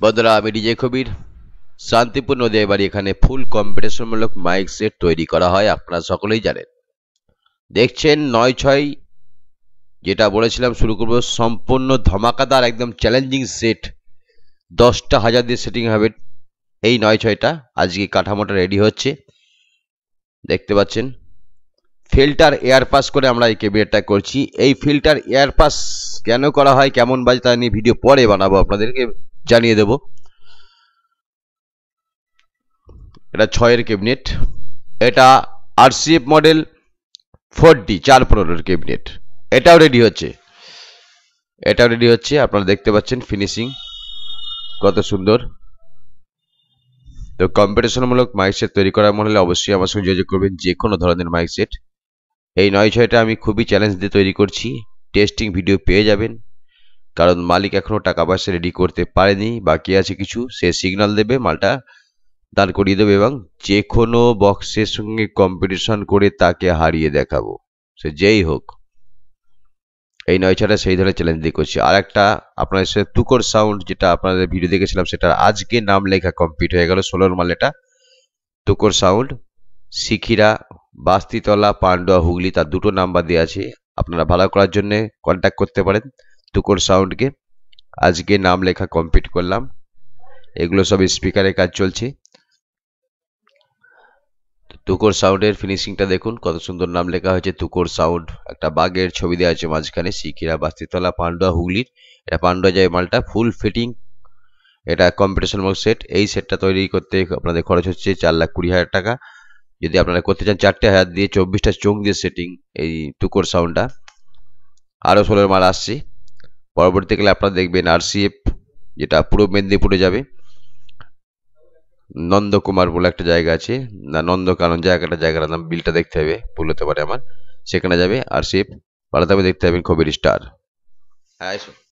বন্ধুরা, আমি ডিজে কবির। শান্তিপুর নদীয়া বাড়ি, এখানে ফুল কম্পিটিশনমূলক মাইক সেট তৈরি করা হয়, আপনারা সকলেই জানেন। দেখছেন ৯/৬, যেটা বলেছিলাম শুরু করব, সম্পূর্ণ ধামাকাদার একদম চ্যালেঞ্জিং সেট। 10টা হাজার দিয়ে সেটিং হবে এই ৯/৬টা। আজকে কাঠামোটা রেডি হচ্ছে, দেখতে পাচ্ছেন। ফিল্টার এয়ার পাস করে আমরা এই ক্যাবিনেটটা করছি। এই ফিল্টার এয়ার পাস কেন করা হয়, কেমন বাজে, তা নিয়ে ভিডিও পরে বানাবো, আপনাদেরকে জানিয়ে দেবো। এটা 6-এর ক্যাবিনেট। এটা আরসিএফ মডেল 4D 415 ক্যাবিনেট। এটাও রেডি হচ্ছে, আপনারা দেখতে পাচ্ছেন ফিনিশিং কত সুন্দর। তো কম্পিটিশনমূলক মাইক সেট তৈরি করার মনে হলে অবশ্যই আমার সঙ্গে যোগাযোগ করবেন, যে কোনো ধরনের মাইক সেট। এই ৯/৬টা আমি খুবই চ্যালেঞ্জ দিয়ে তৈরি করছি, টেস্টিং ভিডিও পেয়ে যাবেন। কারণ মালিক এখনো টাকা পয়সা রেডি করতে পারেনি, বাকি আছে কিছু। সে সিগন্যাল দেবে, মালটা দাঁড় করিয়ে দেবে, এবং যে কোনো বক্সের সঙ্গে কম্পিটিশন করে তাকে হারিয়ে দেখাবো, সে যেই হোক। এই ৯/৬টা সেই ধরনের চ্যালেঞ্জ দিয়ে করছি। আর একটা আপনাদের সাথে তুকর সাউন্ড, যেটা আপনাদের ভিডিও দেখেছিলাম, সেটা আজকে নাম লেখা কমপ্লিট হয়ে গেল। 16 মাল এটা তুকর সাউন্ড, শিখিরা, বাস্তিতলা, পান্ডুয়া, হুগলি, তার দুটো নাম্বার দেওয়া আছে। আপনারা ভাড়া করার জন্য কন্ট্যাক্ট করতে পারেন তুকর সাউন্ডকে। আজকে নাম লেখা কমপ্লিট করলাম। এগুলো সব স্পিকারের কাজ চলছে। তুকর সাউন্ডের ফিনিশিংটা দেখুন, কত সুন্দর নাম লেখা হয়েছে তুকর সাউন্ড। একটা বাঘের ছবি দেওয়া আছে মাঝখানে, শিখিরা, বাস্তিতলা, পান্ডুয়া, হুগলির। এটা পান্ডুয়া যায় মালটা, ফুল ফিটিং। এটা কম্পিটিশন সেট। এই সেটটা তৈরি করতে আপনাদের খরচ হচ্ছে 4,20,000 টাকা। যদি আপনারা করতে চান 4টে হাজার দিয়ে 24টা চোঙ দিয়ে সেটিং এই তুকর সাউন্ডটা। আরও 16 মাল আসছে। পরবর্তীকালে আপনারা দেখবেন আরসিএফ, যেটা পূর্ব মেদিনীপুরে যাবে। নন্দকুমার বলে একটা জায়গা আছে, না নন্দকানন জায়গাটার নাম, বিলটা দেখতে হবে, ভুল হতে পারে আমার। সেখানে যাবে আরসিএফ। পালাতে হবে, দেখতে পাবেন খবির স্টার। হ্যাঁ,